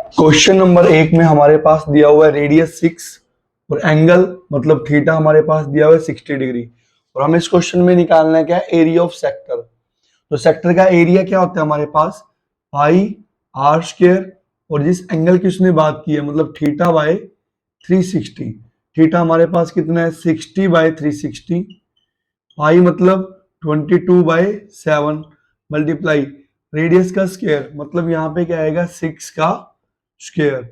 Question number 1 में हमारे पास दिया हुआ है रेडियस 6 और एंगल मतलब थीटा हमारे पास दिया हुआ है 60 डिग्री। और हमें इस क्वेश्चन में निकालना है क्या है, एरिया ऑफ सेक्टर। तो सेक्टर का एरिया क्या होता है हमारे पास, पाई आर स्क्वायर, और जिस एंगल की उसने बात की है मतलब थीटा बाय 360। थीटा हमारे पास कितना है 60 बाय 360, पाई मतलब 22/7 मल्टीप्लाई रेडियस का स्क्वायर मतलब यहाँ पे क्या आएगा 6 का स्क्वायर।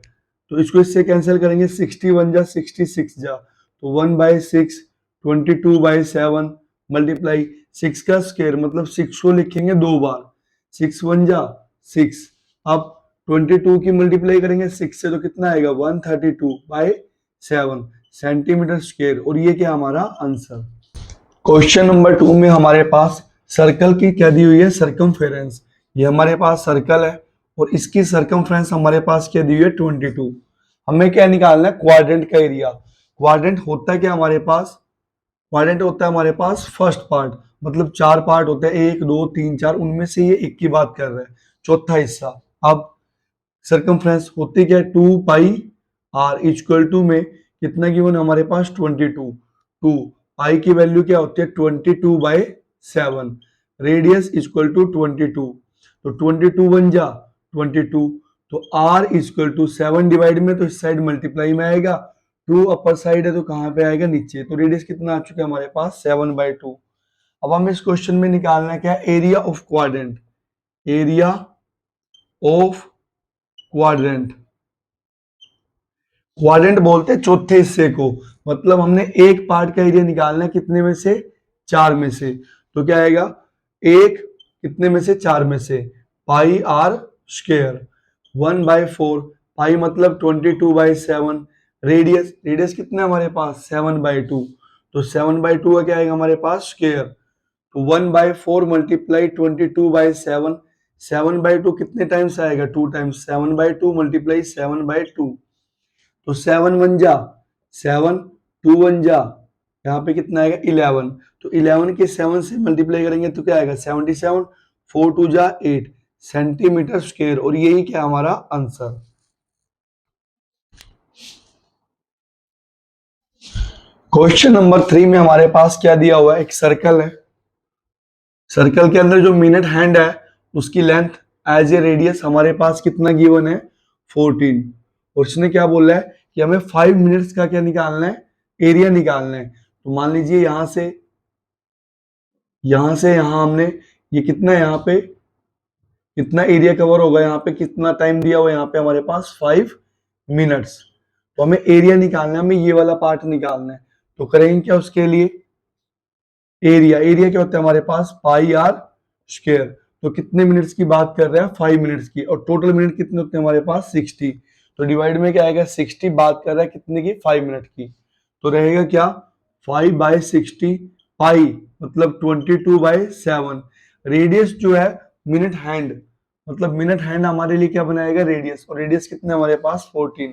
तो इसको इससे कैंसिल करेंगे, 61 जा 66 जा तो 1/6 22/7 मल्टीप्लाई 6 का स्क्वायर मतलब 6 को लिखेंगे 2 बार, 6 1 जा 6। अब 22 की मल्टीप्लाई करेंगे 6 से तो कितना आएगा 132/7 सेंटीमीटर स्क्वायर। और ये क्या हमारा आंसर। क्वेश्चन नंबर 2 में हमारे पास सर्कल की क्या दी हुई है, सरकमफेरेंस। ये हमारे पास सर्कल है और इसकी सरकमफ्रेंस हमारे पास क्या दी हुई है 22। हमें क्या निकालना है, क्वाड्रेंट का एरिया। क्वाड्रेंट होता है क्या हमारे पास, क्वाड्रेंट होता है हमारे पास फर्स्ट पार्ट मतलब 4 पार्ट होते हैं, 1 2 3 4, उनमें से ये एक की बात कर रहे हैं, चौथा हिस्सा। अब सरकमफ्रेंस होती क्या है 2 पाई r इक्वल टू में कितना गिवन हमारे पास 22। 2 पाई की वैल्यू क्या होती है 22/7, रेडियस इक्वल टू 22। तो 22 बन जा 22, तो r इक्वल टू 7 डिवाइड में तो इस साइड मल्टीप्लाई में आएगा, 2 अपर साइड है तो कहां पे आएगा नीचे। तो रेडियस कितना आ चुका है हमारे पास 7/2। अब हम इस क्वेश्चन में निकालना क्या है, area of quadrant. Area of quadrant, quadrant बोलते हैं चौथे हिस्से को, मतलब हमने एक पार्ट का एरिया निकालना है कितने में से, 4 में से। तो क्या आएगा, एक कितने में से, 4 में से, पाई आर स्क्वायर 1/4, पाई मतलब 22/7, रेडियस रेडियस कितना है हमारे पास 7/2, तो 7/2 का क्या आएगा हमारे पास स्क्वायर। तो 1/4 मल्टीप्लाई 22/7, 7/2 कितने टाइम्स आएगा 2 टाइम्स, 7/2 मल्टीप्लाई 7/2, तो 7 1 जा 7, 2 1 जा, यहाँ पे कितना आएगा 11, तो 11 के 7 से मल्टीप्लाई करेंगे तो क्या आएगा 77, 4 2 जा 8 सेंटीमीटर स्क्वायर। और यही क्या हमारा आंसर। क्वेश्चन नंबर 3 में हमारे पास क्या दिया हुआ है, एक सर्कल है। सर्कल के अंदर जो मिनट हैंड है उसकी लेंथ एज ए रेडियस हमारे पास कितना गिवन है 14। और इसने क्या बोला है कि हमें 5 मिनट्स का क्या निकालना है, एरिया निकालना है। तो मान लीजिए यहां से यहां हमने ये कितना है, यहाँ पे कितना एरिया कवर होगा, यहाँ पे कितना टाइम दिया हुआ है, यहाँ पे हमारे पास 5 मिनट्स। तो हमें एरिया निकालना है, हमें ये वाला पार्ट निकालना है। तो करेंगे क्या उसके लिए, एरिया एरिया क्या होता है हमारे पास पाई आर स्क्वायर। तो कितने मिनट्स की बात कर रहे हैं 5 मिनट्स की, और टोटल मिनट कितने होते हैं हमारे पास 60। तो डिवाइड में क्या आएगा 60, बात कर रहा है कितने की 5 मिनट की। तो रहेगा क्या 5/60, पाई मतलब 22/7, रेडियस जो है मिनट हैंड मतलब मिनट हैंड हमारे लिए क्या बनाएगा रेडियस, और रेडियस कितना हमारे पास 14।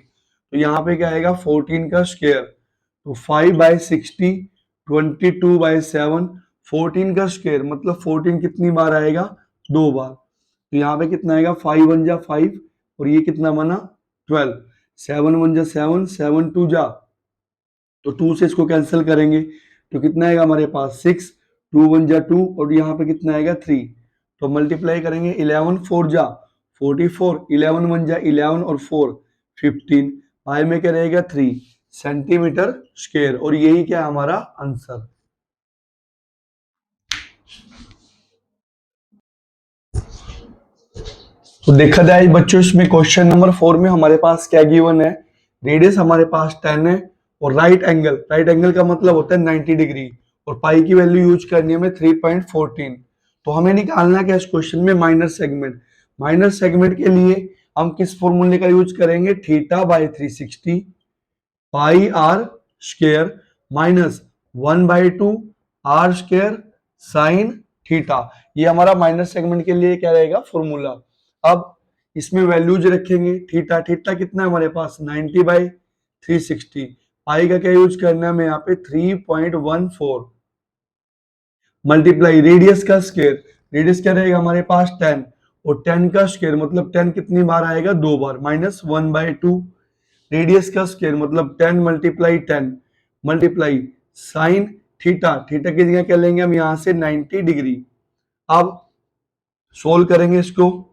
तो यहाँ पे क्या आएगा 14 का स्क्वायर, तो 5/60 22/7, 14 का स्क्वायर मतलब 14 कितनी बार आएगा 2 बार। तो यहाँ पे कितना आएगा 5 1 जा 5, और ये कितना बना 12, 7 1 जा 7, 7 2 जा, तो 2 से इसको कैंसिल करेंगे तो कितना आएगा हमारे पास 6, 2 1 जा 2, और यहाँ पे कितना आएगा 3। तो मल्टीप्लाई करेंगे 11 4 जा 44, 11 1 जा 11 और 4 15, पाई में क्या रहेगा 3 सेंटीमीटर स्क्वायर। और यही क्या है हमारा आंसर। तो देखा जाए बच्चों इसमें क्वेश्चन नंबर 4 में हमारे पास क्या गिवन है, रेडियस हमारे पास 10 है, और राइट एंगल का मतलब होता है 90 डिग्री, और पाई की वैल्यू यूज करनी है हमें 3.14। तो हमें निकालना क्या इस क्वेश्चन में माइनर सेगमेंट। माइनर सेगमेंट के लिए हम किस फॉर्मूले का यूज करेंगे, theta by 360 pi R square minus 1/2 R square sine theta. ये हमारा माइनर सेगमेंट के लिए क्या रहेगा फॉर्मूला। अब इसमें वैल्यूज रखेंगे, थीटा थीटा कितना है हमारे पास 90/360, पाई का क्या यूज करना है हमें यहाँ पे 3.14 मल्टीप्लाई रेडियस का स्क्वायर, रेडियस क्या रहेगा हमारे पास 10, और 10 का स्क्वायर मतलब 10 कितनी बार आएगा, 2 बार, माइनस 1/2। रेडियस का स्क्वायर मतलब 10 multiply 10 multiply sign theta, theta की जगह क्या लेंगे हम यहां से 90 डिग्री। अब सोल्व करेंगे इसको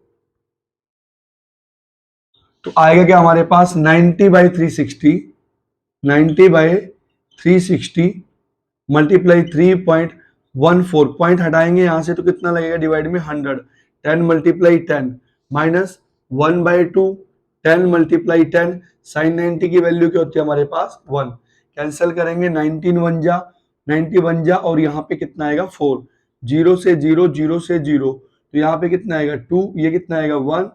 तो आएगा क्या हमारे पास 90/360, 90/360 मल्टीप्लाई 3.14, पॉइंट हटाएंगे यहां से तो कितना लगेगा डिवाइड में 100, 10 मल्टीप्लाई 10 माइनस 1/2, 10 मल्टीप्लाई 10 साइन 90 की वैल्यू क्या होती है हमारे पास 1, कैंसिल करेंगे 19 1 जा 90 1 जा और यहाँ पे कितना आएगा 4, 0 से 0, 0 से 0, तो यहाँ पे कितना आएगा 2, ये कितना आएगा 1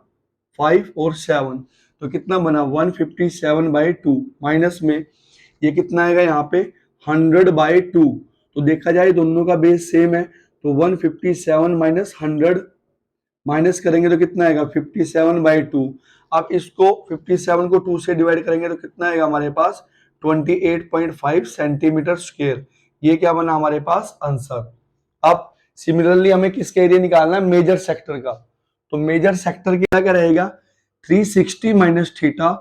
5 और 7, तो कितना बना 157/2, माइनस में ये कितना आएगा यहाँ पे 100/2, तो देखा जाए दोनों का बेस सेम है तो 157 माइनस 100 माइनस करेंगे तो कितना आएगा 57/2। अब इसको 57 को 2 से डिवाइड करेंगे तो कितना आएगा हमारे पास 28.5 सेंटीमीटर स्क्वायर, ये क्या बना हमारे पास आंसर। अब सिमिलरली हमें किसका एरिया निकालना है, मेजर सेक्टर का, तो मेजर सेक्टर क्या रहेगा 360 माइनस थीटा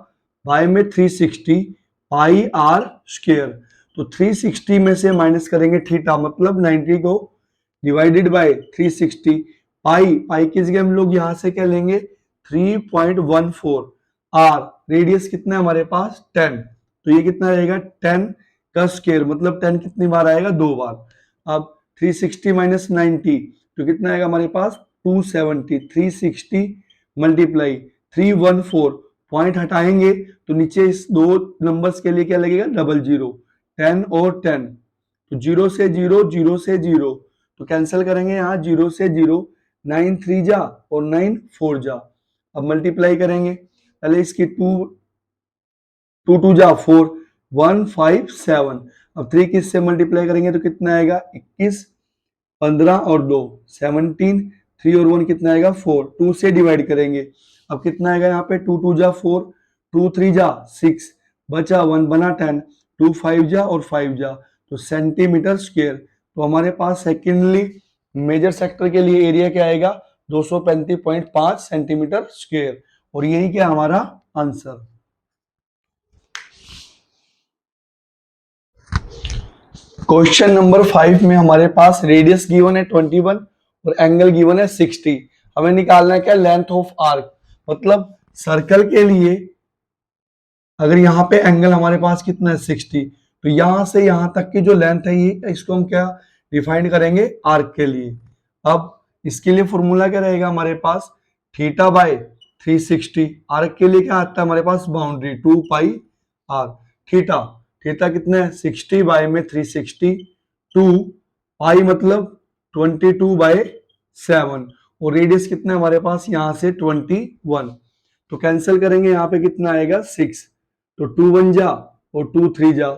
बाय में 360 पाई आर स्क्वायर, तो 360 में से माइनस करेंगे थीटा मतलब 90 को डिवाइडेड बाय 360, पाई पाई की जगह हम लोग यहां से क्या लेंगे 3.14, आर रेडियस कितना है हमारे पास 10, तो ये कितना रहेगा 10 का स्क्वायर मतलब 10 कितनी बार आएगा 2 बार। अब 360 माइनस 90 तो कितना आएगा हमारे पास 270, 360 मल्टीप्लाई 314, पॉइंट हटाएंगे तो नीचे इस दो नंबर्स के लिए क्या लगेगा डबल जीरो, 10 और 10, तो 0 से 0, 0 से 0, तो कैंसिल करेंगे यहाँ 0 से 0, 9 3 जा और 9 4 जा। अब मल्टीप्लाई करेंगे पहले इसकी 2 2 2 जा 4, 157, अब 3 किस से मल्टीप्लाई करेंगे तो कितना आएगा 21, 15 और 2 17, 3 और 1 कितना आएगा 4, 2 से डिवाइड करेंगे अब कितना आएगा यहाँ पे 2 2 जा 4, 2 3 जा 6, बचा 1 बना 10, 2 5 जा और 5 जा, तो सेंटीमीटर स्क्वायर। तो हमारे पास सेकेंडली मेजर सेक्टर के लिए एरिया क्या आएगा 235.5 सेंटीमीटर स्क्वायर, और यही क्या हमारा आंसर। क्वेश्चन नंबर 5 में हमारे पास रेडियस गिवन है 21 और एंगल गिवन है 60, हमें निकालना है क्या लेंथ ऑफ आर्क, मतलब सर्कल के लिए अगर यहाँ पे एंगल हमारे पास कितना है 60, तो यहां से यहां तक की जो लेंथ है ये इसको हम क्या डिफाइन करेंगे आर्क के लिए। अब इसके लिए फॉर्मूला क्या रहेगा हमारे पास थीटा बाय 360, आर्क के लिए क्या आता है हमारे पास boundary 2 pi r, theta theta कितना है 60 बाय में 360, 2 पाई मतलब 22/7, और रेडियस कितना है हमारे पास यहां से 21, तो कैंसिल करेंगे यहाँ पे कितना आएगा 6, तो 2 1 जा और 2 3 जा,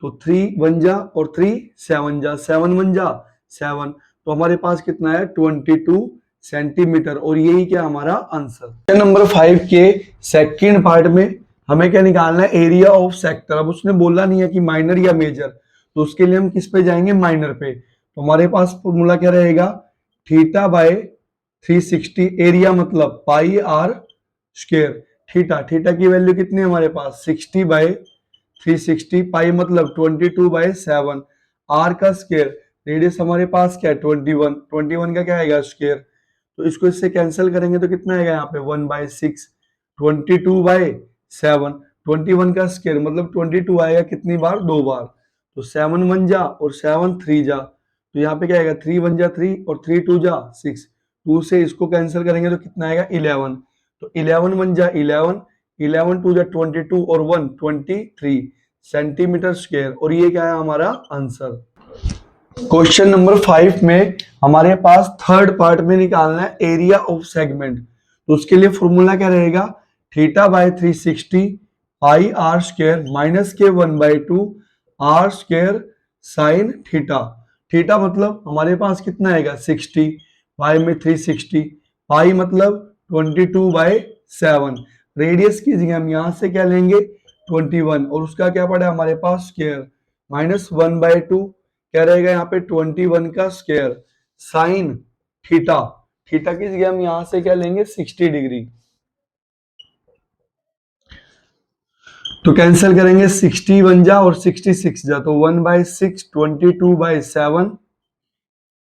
तो 3 1 जा और 3 7 जा, 7 1 जा 7, तो हमारे पास कितना है 22 सेंटीमीटर, और यही क्या हमारा आंसर। नंबर 5 के सेकंड पार्ट में हमें क्या निकालना है एरिया ऑफ सेक्टर। अब उसने बोला नहीं है कि माइनर या मेजर, तो उसके लिए हम किस पे जाएंगे माइनर पे, तो हमारे पास फॉर्मूला क्या रहेगा थीटा बाय 360, एरिया मतलब पाई आर स्क्वायर, थीटा थीटा की वैल्यू कितनी है हमारे पास 60/360, पाई मतलब 22/7, आर का स्क्वायर रेडियस हमारे पास क्या है 21, 21 का क्या आएगा स्क्वायर, तो इसको इससे कैंसिल करेंगे तो कितना आएगा यहाँ पे 1/6, 22/7, 21 का स्क्वायर मतलब 22 आएगा कितनी बार 2 बार, तो 7 1 जा और 7 3 जा, तो यहाँ पे क्या आएगा 3 1 जा 3 और 3 2 जा 6, 2 से इसको कैंसिल करेंगे तो कितना आएगा 11, तो 11 1 जा 11, 11 2 जा 22 और 1 23 सेंटीमीटर स्क्वायर, और ये क्या है हमारा आंसर। क्वेश्चन नंबर 5 में हमारे पास थर्ड पार्ट में निकालना है एरिया ऑफ सेगमेंट, तो उसके लिए फॉर्मूला क्या रहेगा theta by 360 pi R square minus के 1/2 R square sine theta, theta मतलब हमारे पास कितना आएगा 60 पाई में 360, पाई मतलब 22/7, रेडियस की जगह हम यहां से क्या लेंगे 21 और उसका क्या पड़ा हमारे पास स्क्वायर माइनस 1/2, क्या रहेगा यहाँ पे 21 का स्क्वायर साइन थीटा, थीटा की जगह हम यहां से क्या लेंगे 60 डिग्री। तो कैंसिल करेंगे 60 बन जा और 66 जा, तो 1/6 22/7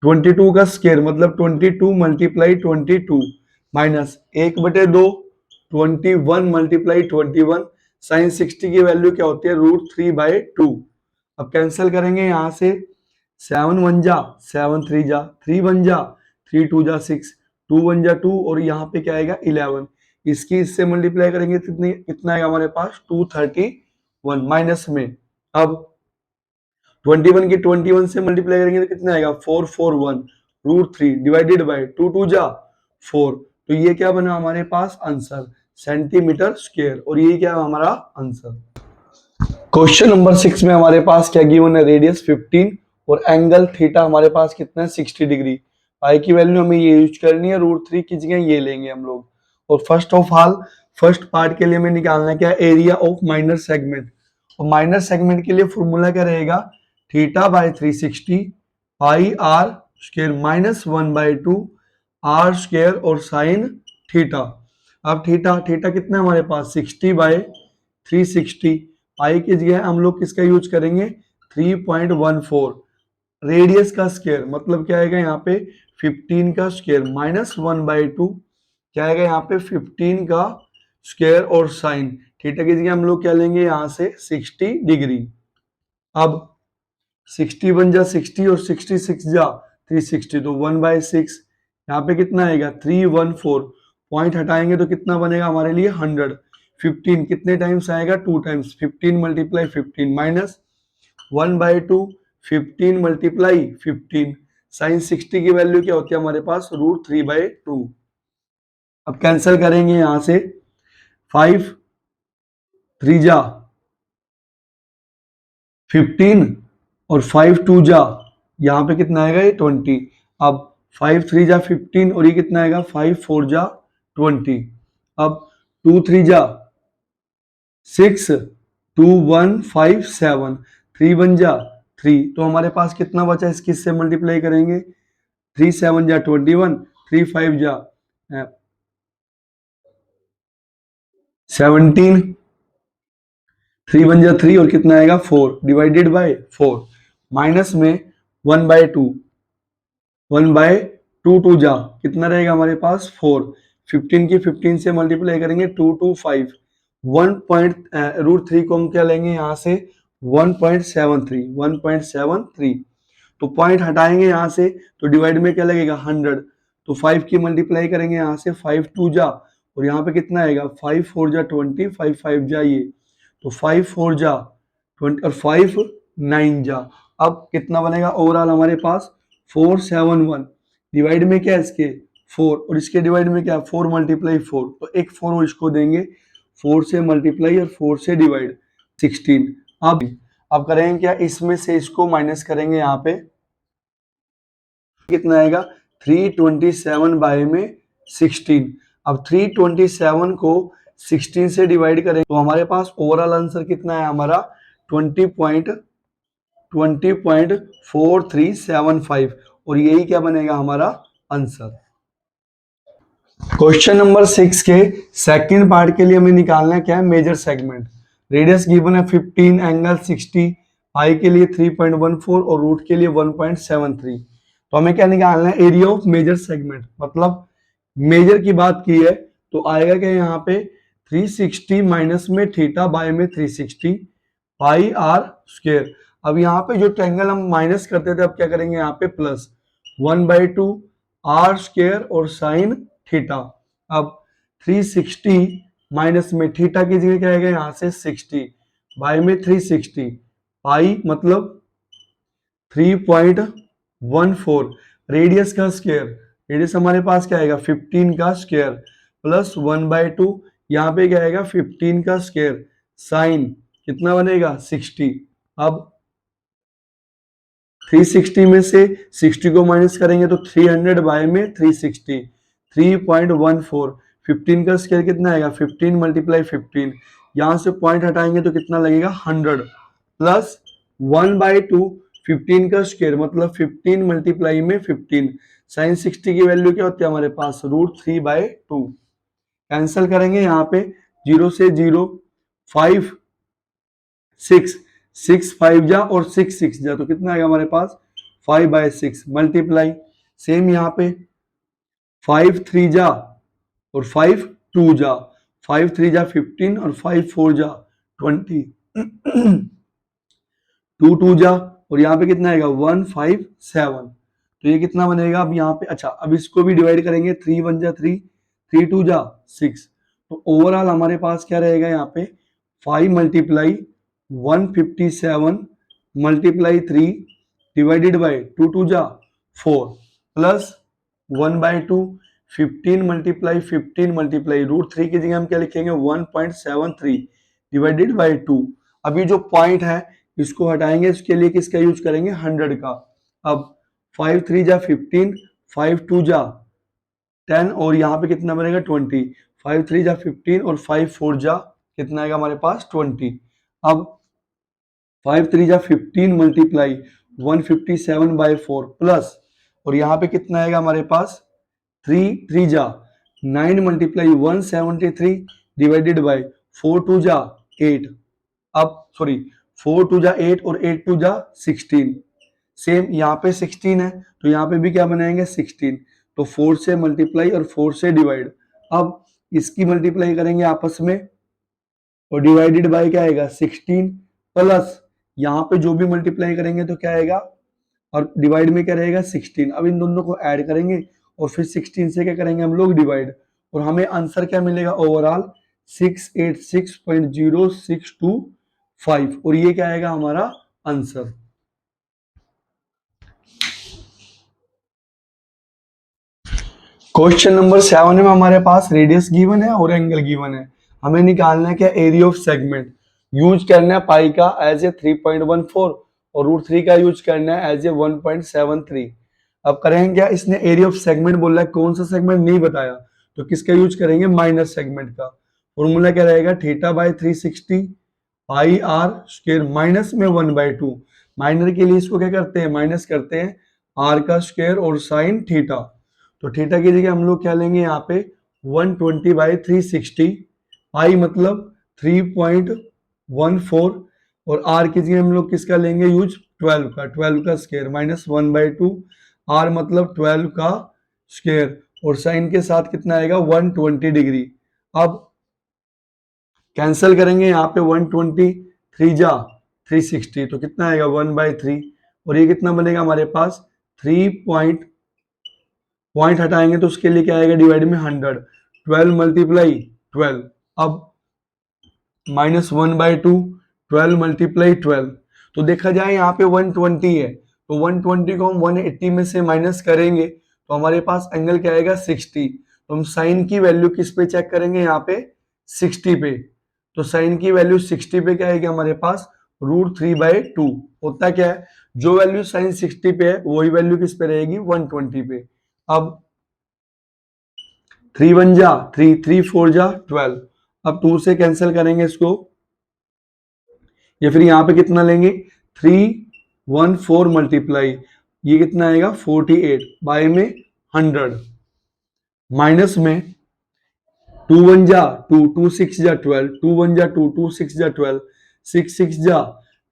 22 का स्क्वायर मतलब 22 मल्टीप्लाई 22 माइनस 1/2 21 मल्टीप्लाई 21 साइन 60 की वैल्यू क्या होती है √3/2। अब कैंसिल करेंगे यहां से 7 1 जा 7 3 जा 3 बन जा 3 2 जा 6 2 1 जा 2 और यहाँ पे क्या आएगा 11। इसकी इससे मल्टीप्लाई करेंगे कितनी कितना आएगा हमारे पास 231 माइनस में। अब 21 की 21 से मल्टीप्लाई करेंगे तो कितना आएगा 441 √3 डिवाइडेड बाय 2 2 जा 4। तो ये क्या बना हमारे पास आंसर सेंटीमीटर स्क्वायर और ये क्या है हमारा आंसर। क्वेश्चन नंबर 6 में हमारे पास क्या गिवन है रेडियस 15 और एंगल थीटा हमारे पास कितना है 60 डिग्री। पाई की वैल्यू हमें ये यूज करनी है √3 की जगह ये लेंगे हम लोग। और first of all first part के लिए हमें निकालना है क्या एरिया ऑफ माइनर सेगमेंट। और माइनर सेगमेंट के लिए फॉर्मूला क्या रहेगा theta by 360 pi R square minus 1/2 R square और साइन थीटा। अब थीटा थीटा कितना है हमारे पास 60/360 पाई की जगह हम लोग किसका यूज करेंगे 3.14 रेडियस का स्क्वायर मतलब क्या आएगा यहाँ पे 15 का स्क्वायर माइनस 1/2 क्या आएगा यहाँ पे 15 का स्क्वायर और साइन थीटा की जगह हम लोग क्या लेंगे यहाँ से 60 डिग्री। अब 60 बन जा 60 और 66 जा 360 तो 1/6 यहाँ पे कितना आएगा 314 पॉइंट हटाएंगे तो कितना बनेगा हमारे लिए 100। 15 कितने टाइम्स आएगा 2 times 15 multiply 15 minus 1/2 15 multiply 15 sine 60 की वैल्यू क्या होती है हमारे पास √3/2। अब कैंसिल करेंगे यहां से 5 3 जा 15 और 5 2 जा यहाँ पे कितना आएगा ये 20। अब 5 3 जा 15 और ये कितना आएगा 5 4 जा 20। अब 2 3 जा 6 2 1 5 7 3 1 जा 3 तो हमारे पास कितना बचा इसकी इससे मल्टीप्लाई करेंगे 3 7 जा 21 3 5 जा 17 3 1 जा 3 और कितना आएगा 4 डिवाइडेड बाय 4 माइनस में 1/2 1/2 2 जा कितना रहेगा हमारे पास 4 15 की 15 से मल्टीप्लाई करेंगे 2 2 5 √3 को हम क्या लेंगे यहाँ से 1.73 तो पॉइंट हटाएंगे यहाँ से तो डिवाइड में क्या लगेगा 100 तो 5 की मल्टीप्लाई करेंगे यहाँ से 5 2 जा और यहाँ पे कितना आएगा 5 4 जा 20 5 5 जा ये तो 5 4 जा 20 और 5 9 जा। अब कितना बनेगा ओवरऑल हमारे पास 471 डिवाइड में क्या है इसके 4 और इसके डिवाइड में क्या 4 मल्टीप्लाई 4 तो एक 4 और इसको देंगे 4 से मल्टीप्लाई और 4 से डिवाइड 16। अब करेंगे क्या इसमें से इसको माइनस करेंगे यहाँ पे कितना आएगा 327 बाय में 16। अब 327 को 16 से डिवाइड करें तो हमारे पास ओवरऑल आंसर कितना है हमारा 20.4375 और यही क्या बनेगा हमारा आंसर। क्वेश्चन नंबर 6 के सेकंड पार्ट के लिए हमें निकालना है क्या है मेजर सेगमेंट। रेडियस गिवन है 15 एंगल 60 पाई के लिए 3.14 और रूट के लिए 1.73। तो हमें क्या निकालना है एरिया ऑफ मेजर सेगमेंट मतलब मेजर की बात की है तो आएगा क्या यहाँ पे 360 माइनस में थीटा बाय में 360 पाई आर स्क्वायर। अब यहाँ पे जो ट्रायंगल हम माइनस करते थे अब क्या करेंगे यहाँ पे प्लस 1/2 आर स्क्वायर और साइन थीटा। अब 360 माइनस में थीटा की जगह क्या आएगा यहाँ से 60 बाय में 360 पाई मतलब 3.14 रेडियस का स्क्वायर रेडियस हमारे पास क्या आएगा 15 का स्क्वायर प्लस 1/2 यहाँ पे क्या आएगा 15 का स्क्वायर साइन कितना बनेगा 60। अब 360 में से 60 को माइनस करेंगे तो 300 बाय में 360 3.14 15 का स्क्वायर कितना आएगा 15 मल्टीप्लाई 15 यहाँ से पॉइंट हटाएंगे तो कितना लगेगा 100 प्लस 1/2 15 का स्क्वायर मतलब 15 मल्टीप्लाई में 15, साइन 60 की वैल्यू क्या होती है हमारे पास √3/2। कैंसिल करेंगे यहाँ पे 0 से 0, 5 6, 6 5 जा और 6 6 जा, तो कितना आएगा हमारे पास 5/6 मल्टीप्लाई, सेम यहाँ पे 5 3 जा और 5 2 जा, 5 3 जा 15 और 5 4 जा 20, 2 2 जा और यहाँ पे कितना आएगा 1 5 7, तो ये कितना बनेगा अब यहाँ पे। अच्छा अब इसको भी डिवाइड करेंगे, 3 1 जा 3, 3 2 जा 6, तो ओवरऑल हमारे पास क्या रहेगा यहाँ पे 5 मल्टीप्लाई 157 मल्टीप्लाई 3 डिवाइडेड बाय 2 2 जा 4 प्लस 1/2, 15 मल्टीप्लाई 15 मल्टीप्लाई √3 की जगह हम क्या लिखेंगे 1.73 डिवाइडेड बाय 2। अभी जो पॉइंट है इसको हटाएंगे, इसके लिए किसका यूज करेंगे 100 का। अब 5 3 जा 15, 5 2 जा 10 और यहाँ पे कितना बनेगा 20, 5 3 जा 15 और 5 4 जा कितना आएगा हमारे पास 20। अब 5 3 जा 15 मल्टीप्लाई 157/4 प्लस और यहाँ पे कितना आएगा हमारे पास 3 3 जा 9 मल्टीप्लाई 173 डिवाइडेड बाय 4 2 जा 8, अब सॉरी 4 2 जा 8 और 8 2 जा 16, सेम यहाँ पे 16 है तो यहाँ पे भी क्या बनाएंगे 16, तो 4 से मल्टीप्लाई और 4 से डिवाइड। अब इसकी मल्टीप्लाई करेंगे आपस में और डिवाइडेड बाय क्या आएगा 16 प्लस यहाँ पे जो भी मल्टीप्लाई करेंगे तो क्या आएगा और डिवाइड में क्या रहेगा 16। अब इन दोनों को ऐड करेंगे और फिर 16 से क्या करेंगे हम लोग डिवाइड, और हमें आंसर क्या मिलेगा ओवरऑल 686.0625, और ये क्या आएगा हमारा आंसर। क्वेश्चन नंबर 7 में हमारे पास रेडियस गिवन है और एंगल गिवन है, हमें निकालना है क्या एरिया ऑफ सेगमेंट। यूज करना है पाई का एज ए 3.14 और √3 का यूज करना है एज ए 1.73। अब करेंगे क्या, इसने एरिया ऑफ सेगमेंट बोला है, कौन सा सेगमेंट नहीं बताया, तो किसका यूज करेंगे माइनर सेगमेंट का। फॉर्मूला क्या रहेगा θ/360 पाई r स्क्वायर माइनस में 1/2, माइनर के लिए इसको क्या करते हैं माइनस करते हैं r का स्क्वायर और साइन थीटा, तो थीटा की जगह हम लोग क्या लेंगे यहाँ पे 120/360, पाई मतलब 3.14 और r की जगह हम लोग किसका लेंगे यूज 12 का स्क्वायर माइनस 1/2, r मतलब 12 का स्क्वायर और साइन के साथ कितना आएगा 120 डिग्री। अब कैंसिल करेंगे यहाँ पे 120 3 जा 360, तो कितना आएगा 1/3 और ये कितना बनेगा हमारे पास 3 पॉइंट हटाएंगे तो उसके लिए क्या आएगा डिवाइड में 100, 12 मल्टीप्लाई 12, अब माइनस 1/2, 12 मल्टीप्लाई 12, तो देखा जाए यहाँ पे 120 है तो 120 को हम 180 में से माइनस करेंगे तो हमारे पास एंगल क्या आएगा 60, तो हम साइन की वैल्यू किस पे चेक करेंगे यहाँ पे 60 पे, तो साइन की वैल्यू 60 पे क्या आएगी हमारे पास √3/2। होता क्या है जो वैल्यू साइन 60 पे है वही वैल्यू किस पे रहेगी 120 पे। अब 3 1 जा 3, 3 4 जा 12, अब 2 से कैंसिल करेंगे इसको, या फिर यहाँ पे कितना लेंगे 3 1 4 मल्टीप्लाई ये कितना आएगा 48 बाय में 100 माइनस में 2 1 जा 2, 2 6 जा 12, 2 1 जा 2, 2 6 जा 12, 6 6 जा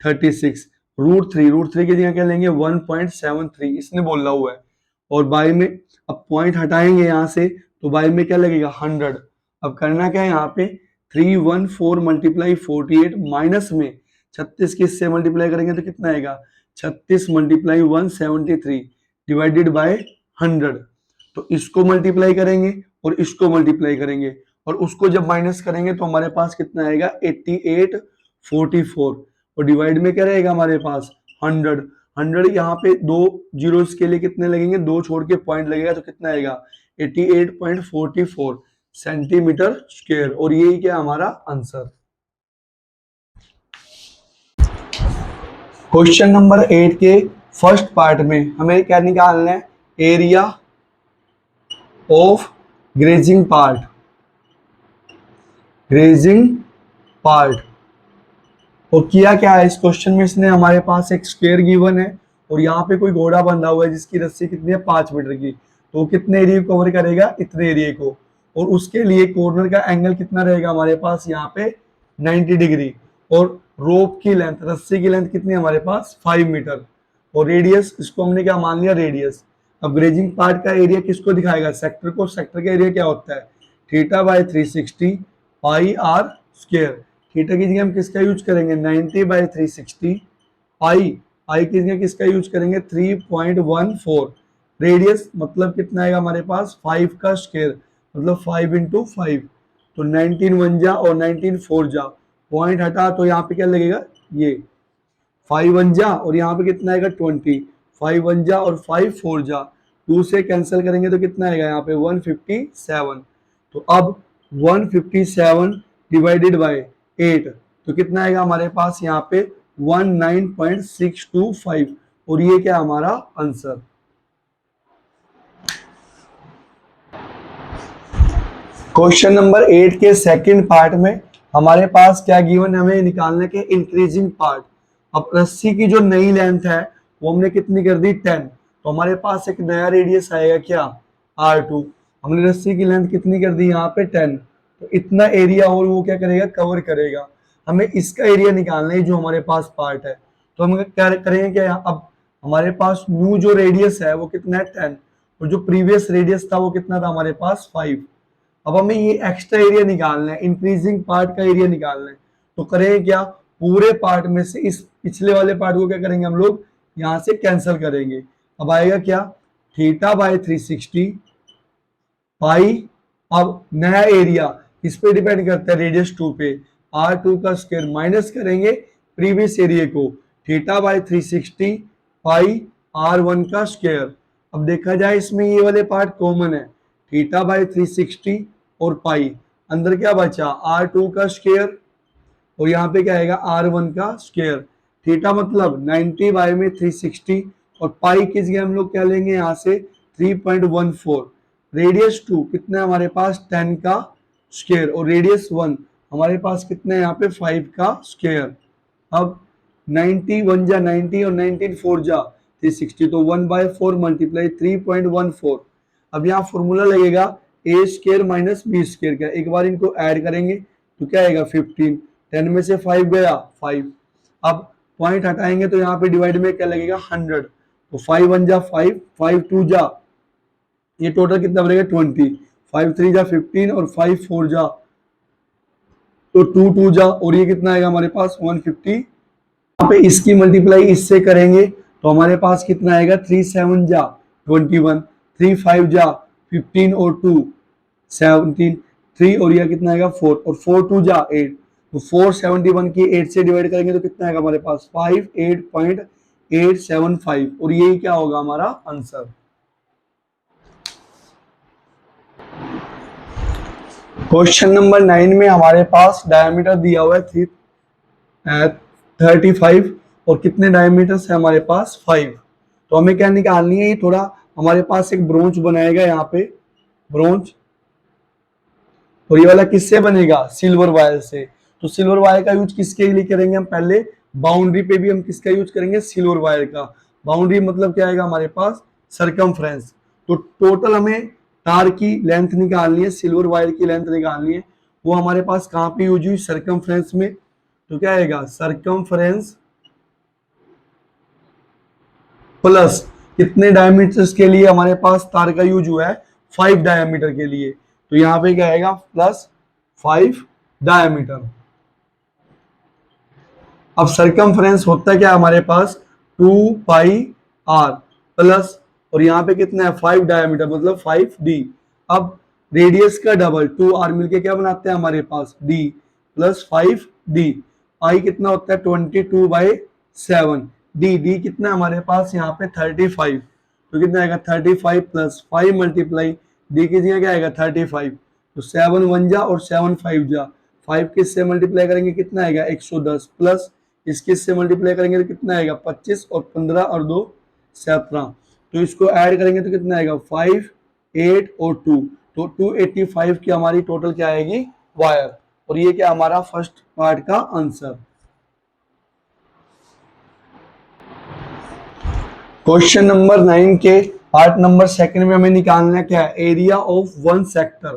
36, √3 की जगह क्या लेंगे 1.73 इसने बोला हुआ है, और बाय में अब पॉइंट हटाएंगे यहाँ से तो बाय में क्या लगेगा 100। अब करना क्या है यहाँ पे 314 मल्टीप्लाई 48 माइनस में 36 किससे मल्टीप्लाई करेंगे तो कितना आएगा 36 मल्टीप्लाई 173 डिवाइडेड बाय 100, तो इसको मल्टीप्लाई करेंगे और इसको मल्टीप्लाई करेंगे और उसको जब माइनस करेंगे तो हमारे पास कितना आएगा 8844 और डिवाइड में क्या रहेगा हमारे पास 100 यहाँ पे दो जीरोस के लिए कितने लगेंगे, दो छोड़ के पॉइंट लगेगा तो कितना आएगा 88.44 सेंटीमीटर स्क्वायर, और यही क्या हमारा आंसर। क्वेश्चन नंबर 8 के फर्स्ट पार्ट में हमें क्या निकालना है एरिया ऑफ ग्रेजिंग पार्ट और किया क्या है इस क्वेश्चन में, इसने हमारे पास एक स्क्वायर गिवन है और यहाँ पे कोई घोड़ा बंधा हुआ है जिसकी रस्सी कितनी है 5 मीटर की, तो वो कितने एरिया को कवर करेगा, इतने एरिया को। और उसके लिए कॉर्नर का एंगल कितना रहेगा हमारे पास यहाँ पे 90 डिग्री। और रोप की लेंथ, रस्सी की लेंथ कितनी है हमारे पास 5 मीटर। और रेडियस, इसको हमने क्या मान लिया रेडियस। अब ग्रेजिंग पार्ट का एरिया किसको दिखाएगा, सेक्टर को। सेक्टर का एरिया क्या होता है theta by 360 pi R square. Theta की जगह हम किसका यूज करेंगे 90 बाय 360 पाई, पाई की जगह किसका यूज करेंगे 3.14। रेडियस मतलब कितना आएगा हमारे पास 5 का स्क्वायर, मतलब 5 इंटू 5। तो 19 वन जा और 19 फोर जा, पॉइंट हटा तो यहाँ पे क्या लगेगा ये 5 वन जा और यहाँ पे कितना आएगा 20। 5 वन जा और 5 फोर जा, 2 से कैंसिल करेंगे तो कितना आएगा यहाँ पे 157। तो अब 157 डिवाइडेड बाय 8 तो कितना आएगा हमारे पास यहाँ पे 19.625। और ये क्या हमारा आंसर। क्वेश्चन नंबर 8 के सेकंड पार्ट में हमारे पास क्या गिवन है, हमें निकालने के इंक्रीजिंग पार्ट। अब रस्सी की जो नई लेंथ है वो हमने कितनी कर दी 10, तो हमारे पास एक नया रेडियस आएगा क्या R2। हमने रस्सी की लेंथ कितनी कर दी यहाँ पे 10, तो इतना एरिया और वो क्या करेगा कवर करेगा। हमें इसका एरिया निकालना है जो हमारे पास पार्ट है। तो हम क्या करेंगे क्या, अब हमारे पास न्यू जो रेडियस है वो कितना है 10 और जो प्रीवियस रेडियस था वो कितना था हमारे पास 5। अब हमें ये एक्स्ट्रा एरिया निकालना है, इंक्रीजिंग पार्ट का एरिया निकालना है। तो करेंगे क्या, पूरे पार्ट में से इस पिछले वाले पार्ट को क्या करेंगे हम लोग यहाँ से कैंसिल करेंगे। अब आएगा क्या थीटा बाय 360 पाई। अब नया एरिया इस पे डिपेंड करता है रेडियस 2 पे, R2 का स्क्वायर माइनस करेंगे प्रीवियस एरिया को, थीटा बाय 360 पाई R1 का स्क्वायर। अब देखा जाए इसमें ये वाले पार्ट कॉमन है, थीटा बाय 360 और पाई, अंदर क्या बचा R2 का स्क्वायर और यहाँ पे क्या आएगा R1 का स्क्वायर। थीटा मतलब 90 बाय में 360 और पाई की जगह हम लोग क्या लेंगे यहाँ से 3.14। रेडियस 2 कितना है हमारे पास 10 का स्क्वायर और रेडियस 1 हमारे पास कितना है यहाँ पे 5 का स्क्वायर। अब 90 वन जा 90 और 19 फोर जा 360, तो 1/4 मल्टीप्लाई 3.14। अब यहाँ फॉर्मूला लगेगा ए स्क्वायर माइनस बी स्क्वायर का, एक बार इनको ऐड करेंगे तो क्या आएगा 15, 10 में से 5 गया 5। अब पॉइंट हटाएंगे तो यहाँ पे डिवाइड में क्या लगेगा 100, तो 5 वन जा 5, 5 टू जा, ये टोटल कितना बनेगा 20, 5 3 जा 15 और 5 4 जा तो 2 2 जा और ये कितना आएगा हमारे पास 150। यहाँ पे इसकी मल्टीप्लाई इससे करेंगे तो हमारे पास कितना आएगा 3 7 जा 21, 3 5 जा 15 और 2 17, 3 और यह कितना आएगा 4 और 4 2 जा 8, तो 471 की 8 से डिवाइड करेंगे तो कितना आएगा हमारे पास 58.875 और यही क्या होगा हमारा आंसर। क्वेश्चन नंबर 9 में हमारे पास डायमीटर दिया हुआ है 35 और कितने डायमीटर्स है हमारे पास 5। तो हमें क्या निकालनी है, ये थोड़ा हमारे पास एक ब्रोंच बनाएगा यहाँ पे ब्रोंच, और ये वाला किससे बनेगा सिल्वर वायर से। तो सिल्वर वायर का यूज किसके लिए करेंगे हम, पहले बाउंड्री पे भी हम किसका यूज करेंगे सिल्वर वायर का। बाउंड्री मतलब क्या आएगा हमारे पास सरकमफ्रेंस। तो टोटल हमें तार की लेंथ निकालनी है, सिल्वर वायर की लेंथ निकालनी है, वो हमारे पास कहाँ पे यूज हुई सरकमफ्रेंस में। तो क्या आएगा सरकमफ्रेंस प्लस कितने डायमीटर्स के लिए हमारे पास तार का यूज हुआ है 5 डायमीटर के लिए, तो यहाँ पे क्या आएगा प्लस 5 डायमीटर। अब सरकमफ्रेंस होता है क्या हमारे पास 2 पाई आर प्लस और यहाँ पे कितना है 5 डायमीटर मतलब 5d। अब रेडियस का डबल 2r मिलके क्या बनाते हैं हमारे पास d प्लस 5d। पाई कितना होता है 22/7, डी कितना हमारे पास यहाँ पे 35, तो कितना आएगा 35 प्लस 5 मल्टीप्लाई डी की जगह क्या आएगा 35, तो 7 1 जा और 7 5 जा, 5 किससे मल्टीप्लाई करेंगे कितना आएगा 110 प्लस इसके से मल्टीप्लाई करेंगे तो कितना आएगा 25 और 15 और 2 17, तो इसको ऐड करेंगे तो कितना आएगा 5 8 और 2, तो 285 की हमारी टोटल क्या आएगी वायर। और ये क्या हमारा फर्स्ट पार्ट का आंसर। क्वेश्चन नंबर 9 के पार्ट नंबर सेकंड में हमें निकालना है क्या है, एरिया ऑफ वन सेक्टर।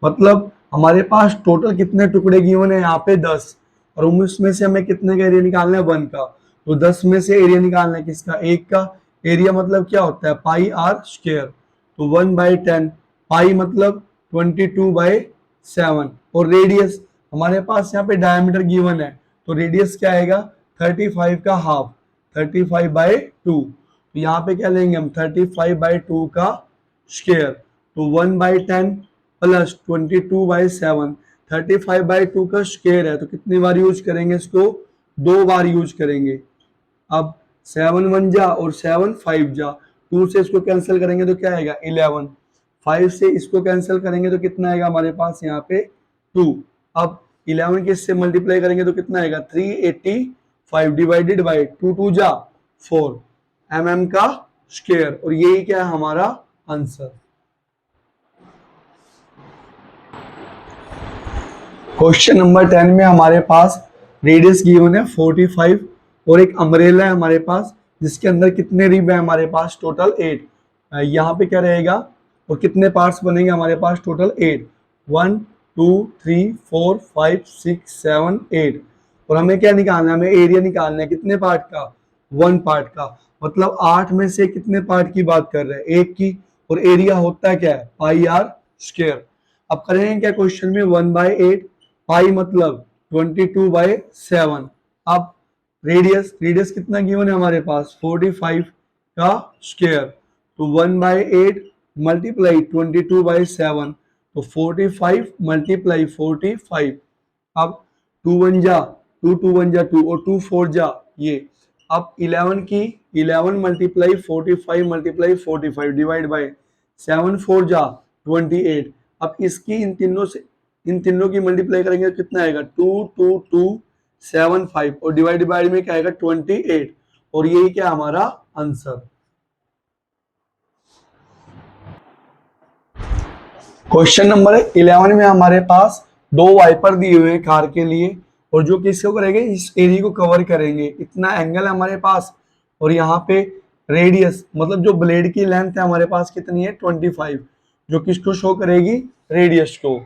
मतलब हमारे पास टोटल कितने टुकड़े गिवन है यहाँ पे 10, और उसमें से हमें कितने का एरिया निकालना है, 1 का। तो 10 में से एरिया निकालना है किसका, 1 का। एरिया मतलब क्या होता है, पाई आर स्क्वायर। तो 1/10, पाई मतलब 22/7। और रेडियस हमारे पास यहाँ पे डायमीटर गिवन है, तो रेडियस क्या आएगा, 35 का हाफ, 35/2। तो यहाँ पे क्या लेंगे हम, 35/2 का स्क्वायर। तो 1/10 प्लस 22/7, 35/2 का स्क्वायर है, तो कितनी बार यूज करेंगे इसको, 2 बार यूज करेंगे। अब 7 1 जा और 7 5 जा, 2 से इसको कैंसिल करेंगे तो क्या आएगा 11, 5 से इसको कैंसिल करेंगे तो कितना आएगा हमारे पास यहाँ पे 2। अब 11 के इससे मल्टीप्लाई करेंगे तो कितना आएगा 385 डिवाइडेड बाई 2 2 जा 4 का स्क्वायर। और यही क्या है हमारा आंसर। क्वेश्चन नंबर 10 में हमारे पास रेडियस गिवन है 45 और एक अम्ब्रेला है हमारे पास, जिसके अंदर कितने रिब है हमारे पास, टोटल 8। यहाँ पे क्या रहेगा और कितने पार्ट्स बनेंगे हमारे पास, टोटल 8, 1 2 3 4 5 6 7 8। और हमें क्या निकालना है, हमें एरिया निकालना है कितने पार्ट का, 1 पार्ट का। मतलब 8 में से कितने पार्ट की बात कर रहे हैं, 1 की। और एरिया होता है क्या है, पाई आर स्क्वायर। अब करेंगे क्या क्वेश्चन में, 1/8, पाई मतलब 22/7। अब रेडियस कितना गिवन है हमारे पास, 45 का स्क्वायर। तो 1/8 मल्टीप्लाई 22/7, तो 45 मल्टीप्लाई 45। अब 2 1 जा 2 2 1 जा 2 और 2 4 जा ये। अब 11 मल्टीप्लाई 45 मल्टीप्लाई 45 डिवाइड बाय 7 4 जा 28। अब इसकी इन तीनों की मल्टीप्लाई करेंगे तो कितना आएगा, 2 2 2 7 5 और डिवाइड बाय में क्या आएगा 28। और यही क्या हमारा आंसर। क्वेश्चन नंबर 11 में हमारे पास 2 वाइपर दिए हुए हैं कार के लिए, और जो कि इसको करेंगे, इस एरिया को कवर करेंगे। इतना एंगल है हमारे पास, और यहाँ पे रेडियस मतलब जो ब्लेड की लेंथ है हमारे पास कितनी है 25, जो किसको शो करेगी, रेडियस को।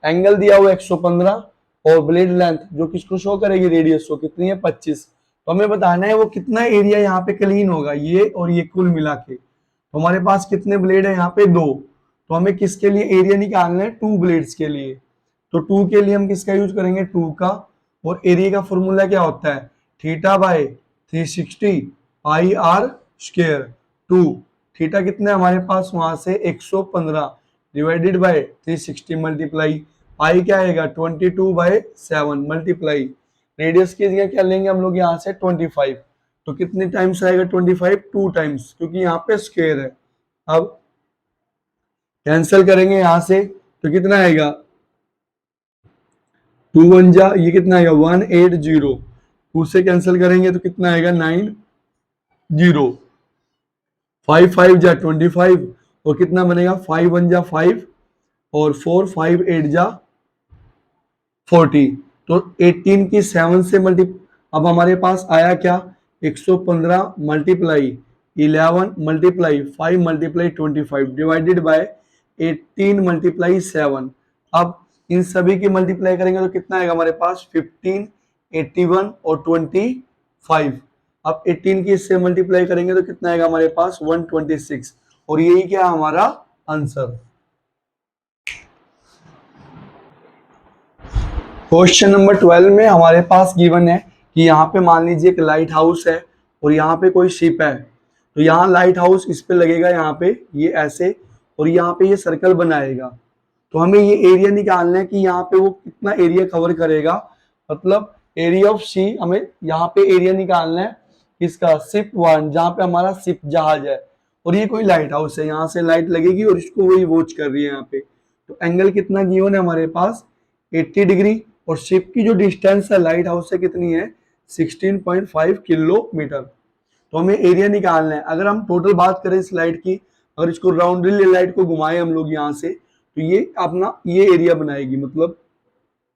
एंगल दिया हुआ 115 और ब्लेड लेंथ जो किसको शो करेगी, रेडियस को, कितनी है 25। तो हमें बताना है वो कितना एरिया यहाँ पे क्लीन होगा, ये और ये कुल मिला के। तो हमारे पास कितने ब्लेड है यहाँ पे, 2। तो हमें किसके लिए एरिया निकालना है, 2 ब्लेड्स के लिए। तो 2 के लिए हम किसका यूज करेंगे, 2 का। और एरिया का फॉर्मूला क्या होता है, theta by 360 pi R square. 2 theta कितना है हमारे पास वहां से 115 डिवाइडेड बाय 360 मल्टीप्लाई पाई क्या आएगा 22/7 मल्टीप्लाई रेडियस की जगह क्या लेंगे हम लोग यहाँ से 25। तो कितने टाइम्स आएगा 25, 2 टाइम्स, क्योंकि यहाँ पे स्क्वायर है। अब कैंसिल करेंगे यहां से तो कितना आएगा, 2 1 जा ये कितना आएगा 180, 2 से कैंसिल करेंगे तो कितना आएगा 90, 5 5 जा 25 और कितना बनेगा 5 1 जा 5 और 4 5 8 जा 40। तो 18 की 7 से मल्टी, अब हमारे पास आया क्या 115 multiply 11 multiply 5 multiply 25 divided by 18 multiply 7। अब इन सभी की मल्टीप्लाई करेंगे तो कितना आएगा हमारे पास 15 81 और 25। अब 18 की इससे मल्टीप्लाई करेंगे तो कितना आएगा हमारे पास 126। और यही क्या हमारा आंसर। क्वेश्चन नंबर 12 में हमारे पास गिवन है कि यहाँ पे मान लीजिए एक लाइट हाउस है और यहाँ पे कोई शिप है। तो यहाँ लाइट हाउस इस पे लगेगा, यहाँ पे ये ऐसे, और यहाँ पे ये सर्कल बनाएगा। तो हमें ये एरिया निकालना है कि यहाँ पे वो कितना एरिया कवर करेगा। मतलब एरिया ऑफ सी, हमें यहाँ पे एरिया निकालना है किसका, शिप 1, जहाँ पे हमारा शिप जहाज है। और ये कोई लाइट हाउस है, यहाँ से लाइट लगेगी और इसको वही वॉच कर रही है यहाँ पे। तो एंगल कितना गिवन है हमारे पास 80 डिग्री। और शिप की जो डिस्टेंस है लाइट हाउस से कितनी है 16.5 किलोमीटर। तो हमें एरिया निकालना है। अगर हम टोटल बात करें इस लाइट की, अगर इसको राउंडली लाइट को घुमाए हम लोग यहाँ से, तो ये अपना ये एरिया बनाएगी, मतलब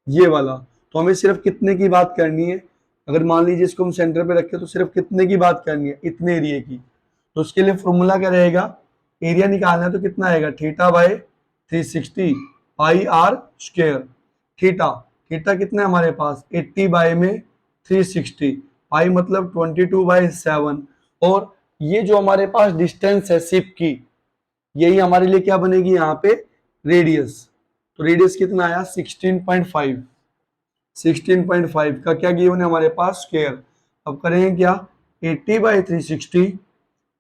ये वाला। तो हमें सिर्फ कितने की बात करनी है, अगर मान लीजिए इसको हम सेंटर पे रखें तो सिर्फ कितने की बात करनी है, इतने एरिया की। तो उसके लिए फॉर्मूला क्या रहेगा, एरिया निकालना है तो कितना आएगा, theta by 360 pi R square. Theta theta कितना है हमारे पास, 80 बाय में 360, पाई मतलब 22/7। और ये जो हमारे पास डिस्टेंस है शिप की, यही हमारे लिए क्या बनेगी यहाँ पे, रेडियस। तो रेडियस कितना आया, 16.5। 16.5 का क्या गिवन है हमारे पास, स्क्वायर। अब करेंगे क्या, 80/360,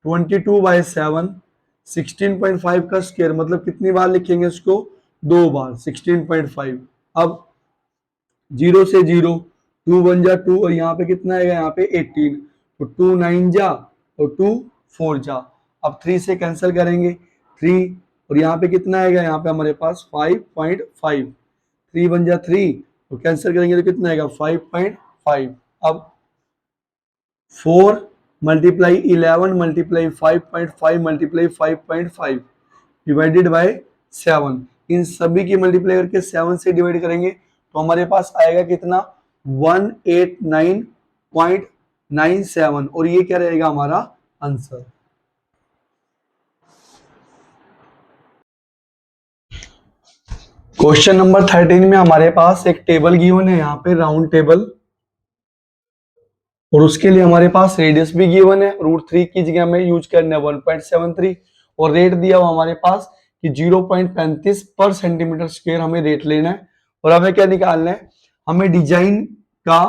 22/7, 16.5 का स्क्वायर मतलब कितनी बार लिखेंगे इसको, 2 बार, 16.5। अब 0 से 0, 2 1 जा 2, और यहाँ पे कितना आएगा, यहाँ पे 18, तो 2 9 जा और 2 4 जा। अब 3 से कैंसिल करेंगे, 3, और यहाँ पे कितना आएगा, यहाँ पे हमारे पास 5.5, 3 1 जा 3, तो कैंसिल करेंगे तो कितना आएगा, 5.5। अब 4 multiply 11 multiply 5.5 multiply 5.5 divided by 7, इन सभी की मल्टीप्लाई करके 7 से डिवाइड करेंगे तो हमारे पास आएगा कितना, 189.97, और ये क्या रहेगा हमारा आंसर। क्वेश्चन नंबर 13 में हमारे पास एक टेबल गिवन है, यहाँ पे राउंड टेबल, और उसके लिए हमारे पास रेडियस भी गिवन है, √3 की जगह में यूज करना है 1.73, और रेट दिया हुआ हमारे पास कि 0.35 पर सेंटीमीटर स्क्वायर हमें रेट लेना है। और हमें क्या निकालना है, हमें डिजाइन का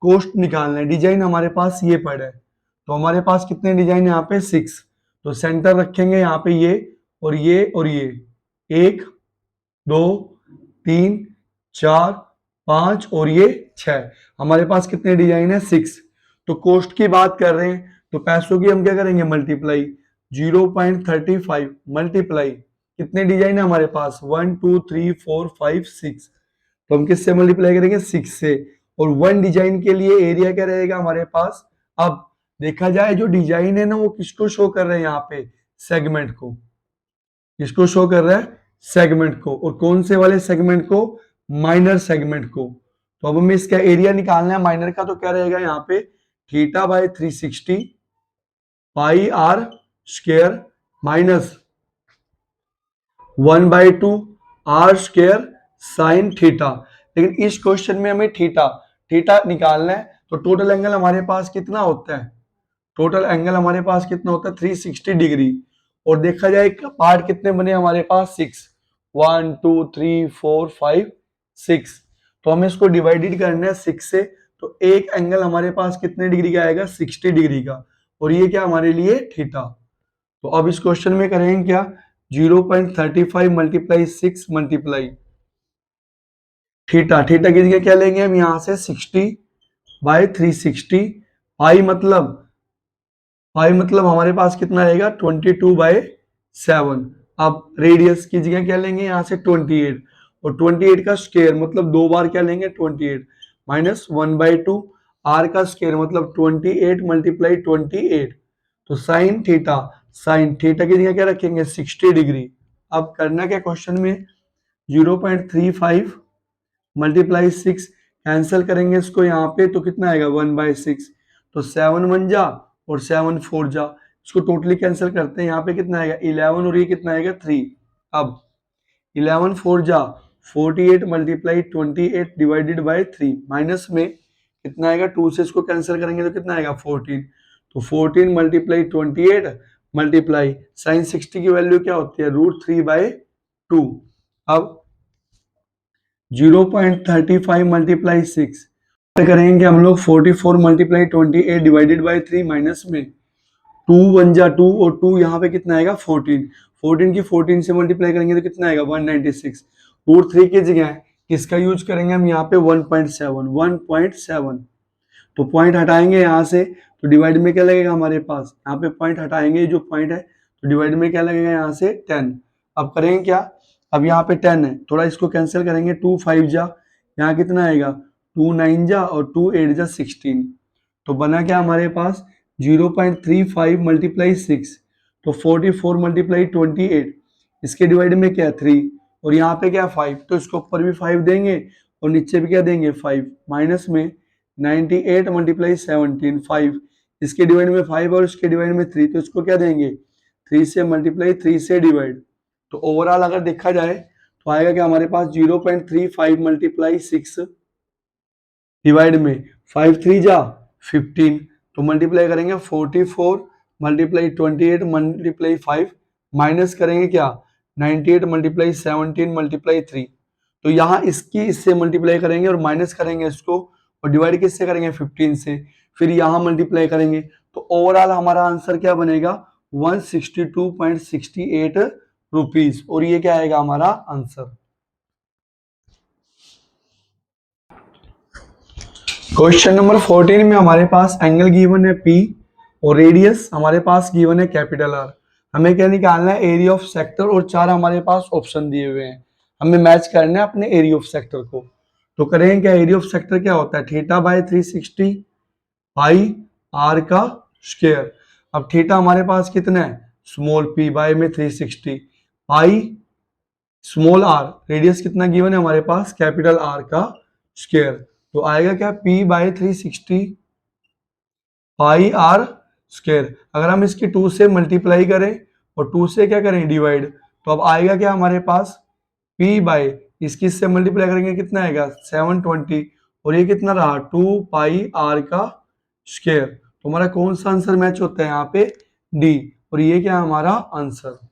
कॉस्ट निकालना है। डिजाइन हमारे पास ये पड़ा है, तो हमारे पास कितने डिजाइन यहाँ पे, 6। तो सेंटर रखेंगे यहाँ पे ये और ये और ये, 1 2 3 4 5 और ये 6, हमारे पास कितने डिजाइन है, 6। तो कॉस्ट की बात कर रहे हैं तो पैसों की हम क्या करेंगे, मल्टीप्लाई, 0.35 मल्टीप्लाई, कितने डिजाइन है हमारे पास, 1 2 3 4 5 6, तो हम किससे मल्टीप्लाई करेंगे, 6 से। और 1 डिजाइन के लिए एरिया क्या रहेगा हमारे पास। अब देखा जाए जो डिजाइन है ना, वो किसको शो कर रहे हैं यहाँ पे, सेगमेंट को, किसको शो कर रहा है, सेगमेंट को। और कौन से वाले सेगमेंट को, माइनर सेगमेंट को। तो अब हमें इसका एरिया निकालना है माइनर का, तो क्या रहेगा यहाँ पे, theta by 360 pi R square minus 1/2 R square sine theta. लेकिन इस क्वेश्चन में हमें थीटा थीटा निकालना है, तो टोटल एंगल हमारे पास कितना होता है, टोटल एंगल हमारे पास कितना होता है, 360 डिग्री। और देखा जाए पार्ट कितने बने हमारे पास, 6, 1 2 3 4 5 6, तो हमें इसको डिवाइडेड करना है 6 से, तो एक एंगल हमारे पास कितने डिग्री का आएगा, 60 डिग्री का, और ये क्या हमारे लिए थीटा। तो अब इस क्वेश्चन में करेंगे क्या, 0.35 मल्टीप्लाई 6 मल्टीप्लाई थीटा, थीटा की जगह क्या लेंगे हम यहां से, 60/360, पाई मतलब हमारे पास कितना रहेगा, 22/7। अब रेडियस की जगह क्या लेंगे यहाँ से, 28, और 28 का स्क्वायर मतलब 2 बार क्या लेंगे, 28 माइनस 1/2 आर का स्क्वायर मतलब 28 मल्टीप्लाई 28, तो साइन थीटा की जगह क्या रखेंगे, 60 डिग्री। अब करना क्या क्वेश्चन में, 0.35 मल्टीप्लाई 6, कैंसिल करेंगे इसको यहाँ पे तो कितना आएगा, 1/6, तो 7 1 जा और 7 4 जा, इसको टोटली कैंसिल करते हैं, यहाँ पे कितना आएगा 11 और ये कितना आएगा 3। अब 11 4 जा 48 मल्टीप्लाई 28 डिवाइडेड बाय 3, माइनस में कितना आएगा, 2 से इसको कैंसिल करेंगे तो कितना आएगा 14, तो 14 मल्टीप्लाई 28 मल्टीप्लाई साइन 60 की वैल्यू क्या होती है, √3/2। अब 0.35 मल्टीप्लाई 6 करेंगे हम लोग, 44 मल्टीप्लाई 28 डिवाइडेड बाय 3, माइनस में 2 1 जा 2 और 2 यहाँ पे कितना आएगा 14, 14 की 14 से मल्टीप्लाई करेंगे तो कितना आएगा 196, √3 की जगह किसका यूज करेंगे हम यहाँ पे 1.7, तो पॉइंट हटाएंगे यहाँ से, तो डिवाइड में क्या लगेगा हमारे पास, यहाँ पे पॉइंट हटाएंगे जो पॉइंट है, तो डिवाइड में क्या लगेगा यहाँ से 10। अब करेंगे क्या, अब यहाँ पे 10 है, थोड़ा इसको कैंसिल करेंगे, 2 5 जा, यहाँ कितना आएगा 2 9 जा और 2 8 जा 16, तो बना क्या हमारे पास 0.35 मल्टीप्लाई 6, तो 44 मल्टीप्लाई 28, इसके डिवाइड में क्या 3 और यहाँ पे क्या 5, तो इसको ऊपर भी 5 देंगे और नीचे भी क्या देंगे 5, माइनस में 98 मल्टीप्लाई 17 5, इसके डिवाइड में 5 और इसके डिवाइड में 3, तो इसको क्या देंगे 3 से मल्टीप्लाई 3 से डिवाइड। तो ओवरऑल अगर देखा जाए तो आएगा कि हमारे पास 0.35 मल्टीप्लाई 6 डिवाइड में 5 3 जा 15, तो मल्टीप्लाई करेंगे 44 मल्टीप्लाई 28 मल्टीप्लाई 5 माइनस करेंगे क्या 98 मल्टीप्लाई 17 मल्टीप्लाई 3। तो यहाँ इसकी इससे मल्टीप्लाई करेंगे और माइनस करेंगे इसको और डिवाइड किससे करेंगे 15 से, फिर यहाँ मल्टीप्लाई करेंगे। तो ओवरऑल हमारा आंसर क्या बनेगा 162.68 रुपीज, और ये क्या आएगा हमारा आंसर। क्वेश्चन नंबर 14 में हमारे पास एंगल गिवन है P और रेडियस हमारे पास गिवन है कैपिटल R। हमें क्या निकालना है एरिया ऑफ सेक्टर, और 4 हमारे पास ऑप्शन दिए हुए हैं, हमें मैच करना है अपने एरिया ऑफ सेक्टर को। तो करेंगे क्या, एरिया ऑफ सेक्टर क्या होता है थीटा बाय 360 पाई R का स्क्वायर। अब थीटा हमारे पास कितना है स्मॉल p बाय में 360 पाई स्मॉल r, रेडियस कितना गिवन है हमारे पास कैपिटल R का स्क्वायर। तो आएगा क्या p बाय 360 पाई r स्क्वायर। अगर हम इसकी 2 से मल्टीप्लाई करें और 2 से क्या करें डिवाइड, तो अब आएगा क्या हमारे पास p बाय इसकी से मल्टीप्लाई करेंगे कितना आएगा 720, और ये कितना रहा 2 पाई r का स्क्वायर। तो हमारा कौन सा आंसर मैच होता है यहाँ पे डी, और ये क्या है हमारा आंसर।